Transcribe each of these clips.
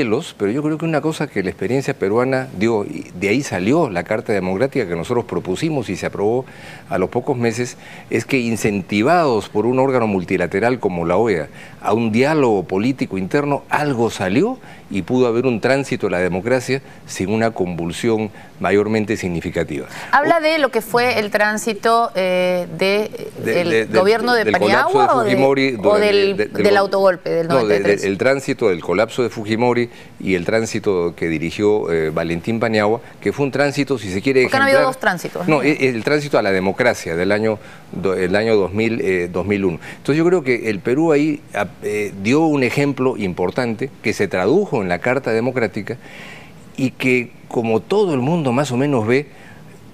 modelos, pero yo creo que una cosa que la experiencia peruana dio, y de ahí salió la Carta Democrática que nosotros propusimos y se aprobó a los pocos meses, es que incentivados por un órgano multilateral como la OEA a un diálogo político interno, algo salió y pudo haber un tránsito a la democracia sin una convulsión mayormente significativa. ¿Habla de lo que fue el tránsito del gobierno de Paniagua o del autogolpe del 93? No, el tránsito del colapso de Fujimori y el tránsito que dirigió Valentín Paniagua, que fue un tránsito, si se quiere... Porque han habido dos tránsitos. No, el tránsito a la democracia del año 2001. Entonces yo creo que el Perú ahí dio un ejemplo importante que se tradujo en la Carta Democrática y que, como todo el mundo más o menos ve,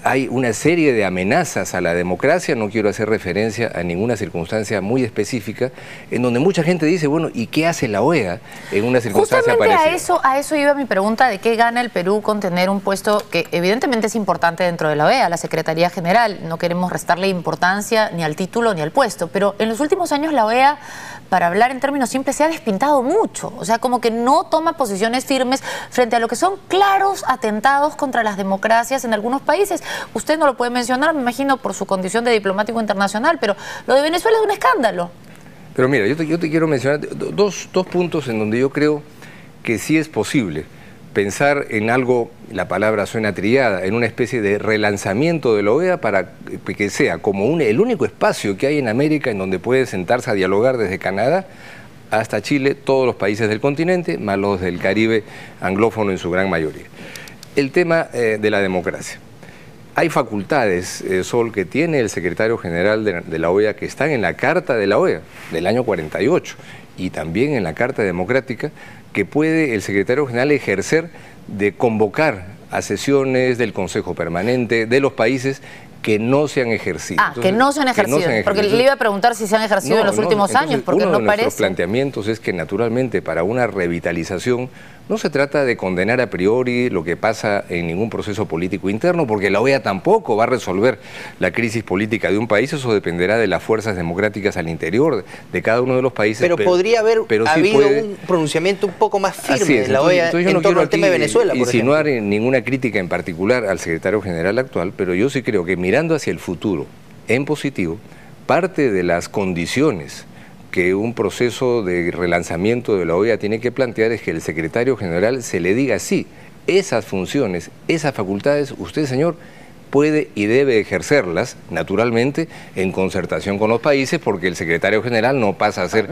hay una serie de amenazas a la democracia. No quiero hacer referencia a ninguna circunstancia muy específica, en donde mucha gente dice, bueno, ¿y qué hace la OEA en una circunstancia parecida? A eso iba mi pregunta de qué gana el Perú con tener un puesto que evidentemente es importante dentro de la OEA, la Secretaría General. No queremos restarle importancia ni al título ni al puesto, pero en los últimos años la OEA, para hablar en términos simples, se ha despintado mucho. O sea, como que no toma posiciones firmes frente a lo que son claros atentados contra las democracias en algunos países. Usted no lo puede mencionar, me imagino, por su condición de diplomático internacional, pero lo de Venezuela es un escándalo. Pero mira, yo te quiero mencionar dos puntos en donde yo creo que sí es posible pensar en algo, la palabra suena trillada, en una especie de relanzamiento de la OEA para que sea como el único espacio que hay en América en donde puede sentarse a dialogar desde Canadá hasta Chile, todos los países del continente, más los del Caribe anglófono en su gran mayoría. El tema de la democracia. Hay facultades, Sol, que tiene el secretario general de la OEA que están en la Carta de la OEA del año 48 y también en la Carta Democrática, que puede el secretario general ejercer de convocar a sesiones del Consejo Permanente de los países que no se han ejercido. Que no se han ejercido. Porque le iba a preguntar si se han ejercido en los últimos años, porque no parece. Uno de nuestros planteamientos es que naturalmente para una revitalización no se trata de condenar a priori lo que pasa en ningún proceso político interno, porque la OEA tampoco va a resolver la crisis política de un país. Eso dependerá de las fuerzas democráticas al interior de cada uno de los países. Pero podría haber habido un pronunciamiento un poco más firme de la OEA en torno al tema de Venezuela, por ejemplo. Insinuar ninguna crítica en particular al secretario general actual, pero yo sí creo que mirando hacia el futuro en positivo, parte de las condiciones que un proceso de relanzamiento de la OEA tiene que plantear es que el secretario general se le diga sí, esas funciones, esas facultades, usted, señor, puede y debe ejercerlas, naturalmente, en concertación con los países, porque el secretario general no pasa a ser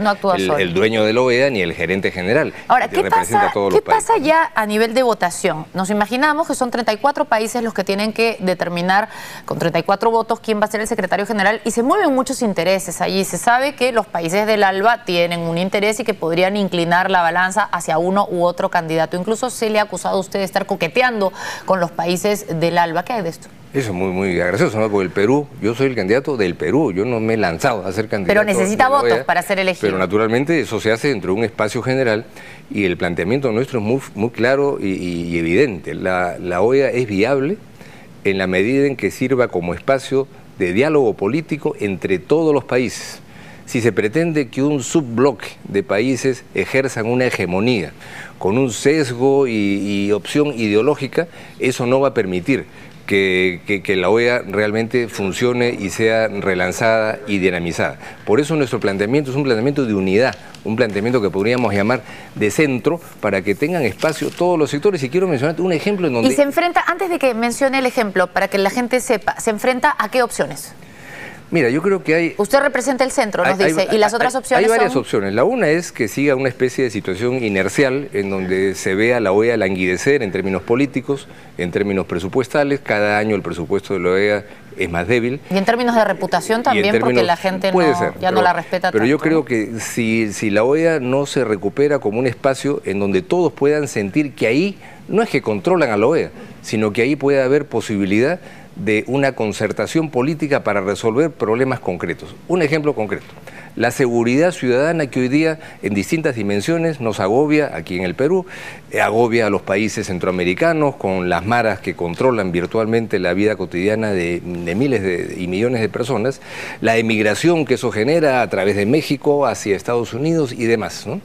el dueño de la OEA ni el gerente general. Ahora, ¿qué pasa ya a nivel de votación? Nos imaginamos que son 34 países los que tienen que determinar con 34 votos quién va a ser el secretario general y se mueven muchos intereses allí. Se sabe que los países del ALBA tienen un interés y que podrían inclinar la balanza hacia uno u otro candidato. Incluso se le ha acusado a usted de estar coqueteando con los países del ALBA. ¿Qué hay de esto? Eso es muy gracioso, ¿no? Porque el Perú, yo soy el candidato del Perú, yo no me he lanzado a ser candidato. Pero necesita votos para ser elegido. Pero naturalmente eso se hace dentro de un espacio general y el planteamiento nuestro es muy claro y evidente. La OEA es viable en la medida en que sirva como espacio de diálogo político entre todos los países. Si se pretende que un subbloque de países ejerzan una hegemonía con un sesgo y opción ideológica, eso no va a permitir que la OEA realmente funcione y sea relanzada y dinamizada. Por eso nuestro planteamiento es un planteamiento de unidad, un planteamiento que podríamos llamar de centro, para que tengan espacio todos los sectores. Y quiero mencionar un ejemplo en donde... Y se enfrenta, antes de que mencione el ejemplo, para que la gente sepa, ¿se enfrenta a qué opciones? Mira, yo creo que hay... Usted representa el centro, nos dice, y las otras opciones son... Hay varias opciones. La una es que siga una especie de situación inercial en donde se vea a la OEA languidecer en términos políticos, en términos presupuestales. Cada año el presupuesto de la OEA es más débil. Y en términos de reputación también, porque la gente no la respeta tanto. Pero yo creo que si la OEA no se recupera como un espacio en donde todos puedan sentir que ahí no es que controlan a la OEA, sino que ahí puede haber posibilidad de una concertación política para resolver problemas concretos. Un ejemplo concreto: la seguridad ciudadana, que hoy día en distintas dimensiones nos agobia aquí en el Perú, agobia a los países centroamericanos con las maras que controlan virtualmente la vida cotidiana de miles y millones de personas, la emigración que eso genera a través de México hacia Estados Unidos y demás, ¿no?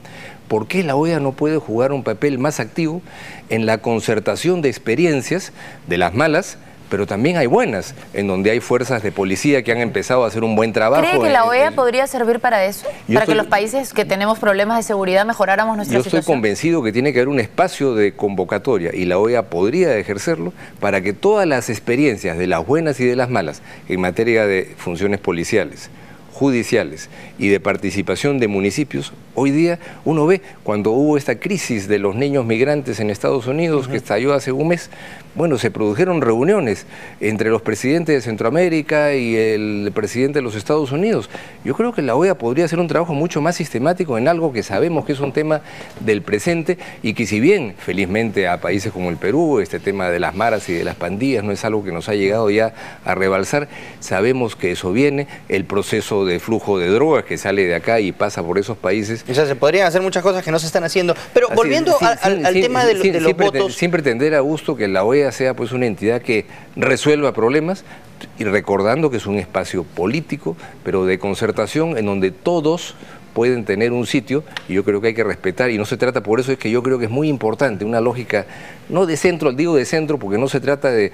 ¿por qué la OEA no puede jugar un papel más activo en la concertación de experiencias de las malas, pero también hay buenas, en donde hay fuerzas de policía que han empezado a hacer un buen trabajo? ¿Cree que la OEA podría servir para eso? ¿Para que los países que tenemos problemas de seguridad mejoráramos nuestra situación? Yo estoy convencido que tiene que haber un espacio de convocatoria y la OEA podría ejercerlo para que todas las experiencias de las buenas y de las malas en materia de funciones policiales, judiciales y de participación de municipios, hoy día uno ve cuando hubo esta crisis de los niños migrantes en Estados Unidos, que estalló hace un mes, bueno, se produjeron reuniones entre los presidentes de Centroamérica y el presidente de los Estados Unidos. Yo creo que la OEA podría hacer un trabajo mucho más sistemático en algo que sabemos que es un tema del presente y que si bien, felizmente, a países como el Perú, este tema de las maras y de las pandillas no es algo que nos ha llegado ya a rebalsar, sabemos que eso viene, el proceso de flujo de drogas que sale de acá y pasa por esos países. O sea, se podrían hacer muchas cosas que no se están haciendo. Pero volviendo al tema de los votos... Sin pretender, Augusto, que la OEA sea pues una entidad que resuelva problemas, y recordando que es un espacio político, pero de concertación en donde todos pueden tener un sitio, y yo creo que hay que respetar, y no se trata, por eso es que yo creo que es muy importante, una lógica, no de centro, digo de centro porque no se trata de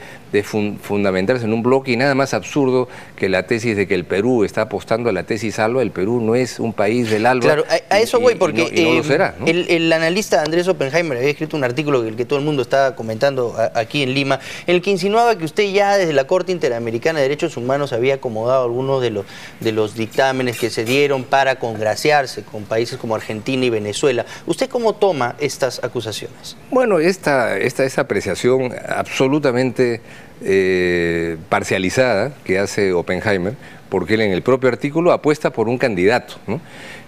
fundamentarse en un bloque, y nada más absurdo que la tesis de que el Perú está apostando a la tesis ALBA. El Perú no es un país del ALBA. Claro, a eso voy, porque no lo será, ¿no? El analista Andrés Oppenheimer había escrito un artículo que todo el mundo está comentando aquí en Lima, en el que insinuaba que usted ya desde la Corte Interamericana de Derechos Humanos había acomodado algunos de los dictámenes que se dieron para congraciar con países como Argentina y Venezuela. ¿Usted cómo toma estas acusaciones? Bueno, esta apreciación absolutamente parcializada que hace Oppenheimer, porque él en el propio artículo apuesta por un candidato, ¿no?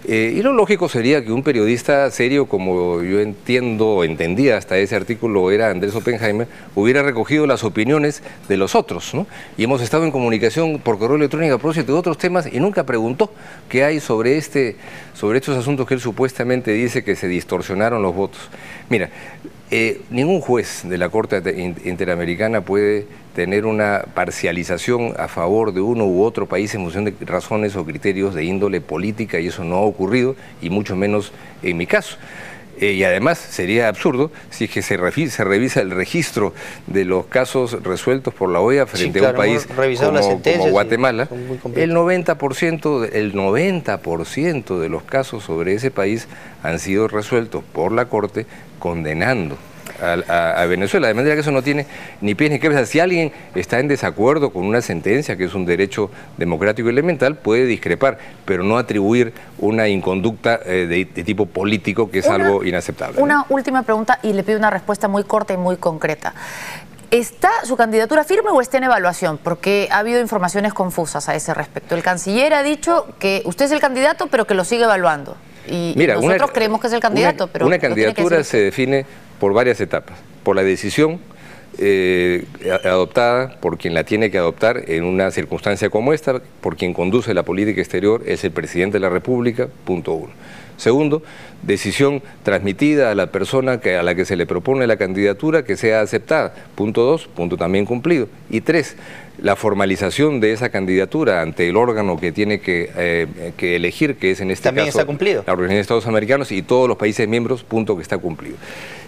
Y lo lógico sería que un periodista serio, como yo entendía hasta ese artículo era Andrés Oppenheimer, hubiera recogido las opiniones de los otros, ¿no? Y hemos estado en comunicación por correo electrónico a propósito de otros temas y nunca preguntó qué hay sobre estos asuntos que él supuestamente dice que se distorsionaron los votos. Mira, ningún juez de la Corte Interamericana puede tener una parcialización a favor de uno u otro país en función de razones o criterios de índole política, y eso no ha ocurrido, y mucho menos en mi caso. Y además sería absurdo si es que se revisa el registro de los casos resueltos por la OEA frente a un país como Guatemala. El 90% de los casos sobre ese país han sido resueltos por la Corte condenando a Venezuela, de manera que eso no tiene ni pies ni cabeza. Si alguien está en desacuerdo con una sentencia, que es un derecho democrático elemental, puede discrepar, pero no atribuir una inconducta de tipo político, que es algo inaceptable. Una última pregunta, y le pido una respuesta muy corta y muy concreta. ¿Está su candidatura firme o está en evaluación? Porque ha habido informaciones confusas a ese respecto. El canciller ha dicho que usted es el candidato, pero que lo sigue evaluando. Y mira, nosotros creemos que es el candidato, pero una candidatura se define por varias etapas. Por la decisión adoptada por quien la tiene que adoptar en una circunstancia como esta, por quien conduce la política exterior, es el presidente de la República, punto uno. Segundo, decisión transmitida a la persona a la que se le propone la candidatura que sea aceptada. Punto dos, punto también cumplido. Y tres, la formalización de esa candidatura ante el órgano que tiene que elegir, que es en este también caso está cumplido. La Organización de Estados Americanos y todos los países miembros, punto que está cumplido.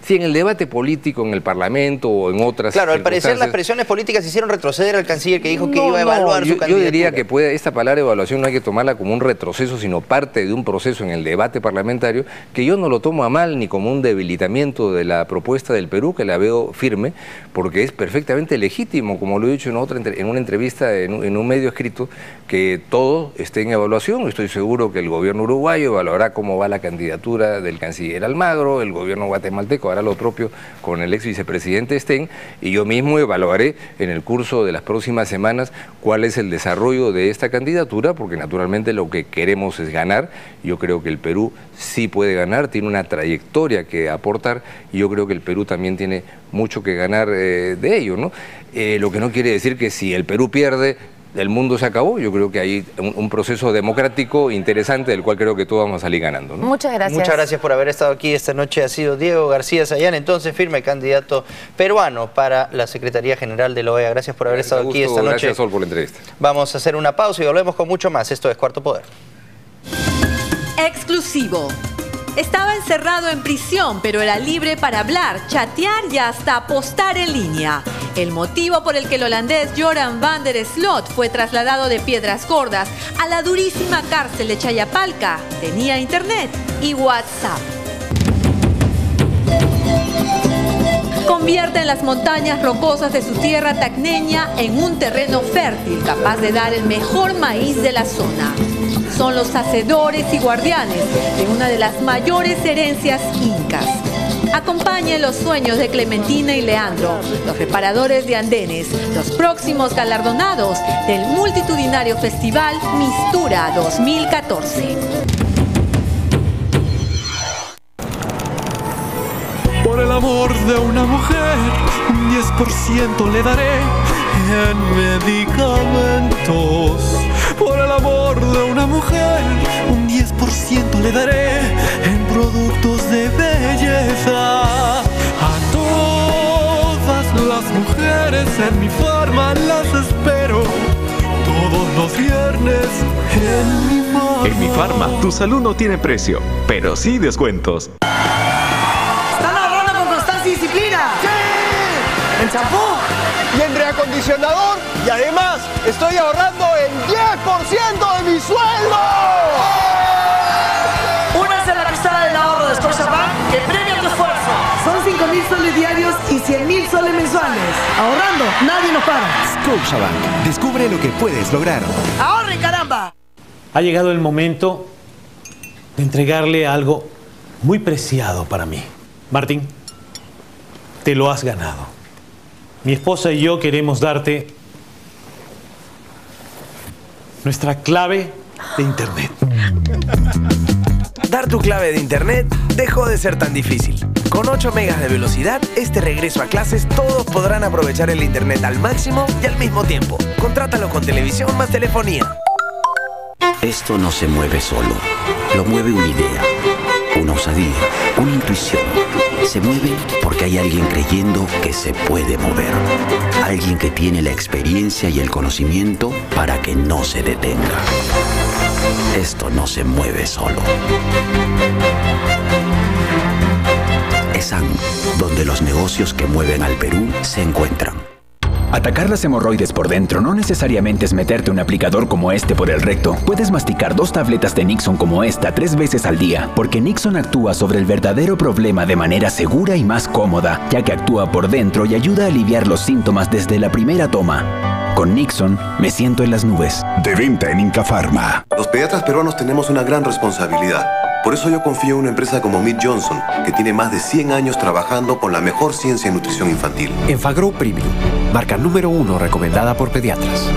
Si en el debate político, en el Parlamento o en otras Claro, al parecer las presiones políticas hicieron retroceder al canciller que dijo que iba a evaluar su candidatura. Yo diría que esta palabra evaluación no hay que tomarla como un retroceso, sino parte de un proceso en el debate parlamentario, que yo no lo tomo a mal ni como un debilitamiento de la propuesta del Perú, que la veo firme, porque es perfectamente legítimo, como lo he dicho en una entrevista en un medio escrito, que todo esté en evaluación. Estoy seguro que el gobierno uruguayo evaluará cómo va la candidatura del canciller Almagro, el gobierno guatemalteco hará lo propio con el ex vicepresidente Sten, y yo mismo evaluaré en el curso de las próximas semanas cuál es el desarrollo de esta candidatura, porque naturalmente lo que queremos es ganar. Yo creo que el Perú sí puede ganar, tiene una trayectoria que aportar, y yo creo que el Perú también tiene mucho que ganar de ello, ¿no? Lo que no quiere decir que si el Perú pierde, el mundo se acabó. Yo creo que hay un proceso democrático interesante del cual creo que todos vamos a salir ganando, ¿no? Muchas gracias. Muchas gracias por haber estado aquí esta noche. Ha sido Diego García Sayán, entonces firme candidato peruano para la Secretaría General de la OEA. Gracias por haber estado aquí esta noche. Gracias, Sol, por la entrevista. Vamos a hacer una pausa y volvemos con mucho más. Esto es Cuarto Poder. Exclusivo. Estaba encerrado en prisión, pero era libre para hablar, chatear y hasta apostar en línea. El motivo por el que el holandés Joran van der Slot fue trasladado de Piedras Gordas a la durísima cárcel de Chayapalca tenía internet y WhatsApp. Convierte las montañas rocosas de su tierra tacneña en un terreno fértil capaz de dar el mejor maíz de la zona. Son los hacedores y guardianes de una de las mayores herencias incas. Acompañen los sueños de Clementina y Leandro, los reparadores de andenes, los próximos galardonados del multitudinario festival Mistura 2014. Por el amor de una mujer, un 10% le daré en medicamentos. Por el amor de una mujer, un 10% le daré en productos de belleza. A todas las mujeres en mi farma las espero todos los viernes en mi farma. En mi farma, tu salud no tiene precio, pero sí descuentos. ¿Están ahorrando con constancia y disciplina? ¡Sí! ¿En champú? Y en reacondicionador, y además estoy ahorrando el 10% de mi sueldo. Únanse a la cruzada del ahorro de Scotiabank que premia tu esfuerzo. Son 5.000 soles diarios y 100.000 soles mensuales. Ahorrando, nadie nos para. Scotiabank, descubre lo que puedes lograr. ¡Ahorre, caramba! Ha llegado el momento de entregarle algo muy preciado para mí. Martín, te lo has ganado. Mi esposa y yo queremos darte nuestra clave de internet. Dar tu clave de internet dejó de ser tan difícil. Con 8 megas de velocidad, este regreso a clases todos podrán aprovechar el internet al máximo y al mismo tiempo. Contrátalo con televisión más telefonía. Esto no se mueve solo. Lo mueve una idea, una osadía, una intuición. Se mueve porque hay alguien creyendo que se puede mover. Alguien que tiene la experiencia y el conocimiento para que no se detenga. Esto no se mueve solo. ESAN, donde los negocios que mueven al Perú se encuentran. Atacar las hemorroides por dentro no necesariamente es meterte un aplicador como este por el recto. Puedes masticar 2 tabletas de Nixon como esta 3 veces al día, porque Nixon actúa sobre el verdadero problema de manera segura y más cómoda, ya que actúa por dentro y ayuda a aliviar los síntomas desde la primera toma. Con Nixon me siento en las nubes. De venta en Inca Pharma. Los pediatras peruanos tenemos una gran responsabilidad. Por eso yo confío en una empresa como Mead Johnson, que tiene más de 100 años trabajando con la mejor ciencia en nutrición infantil. Enfagrow Premium, marca número 1 recomendada por pediatras.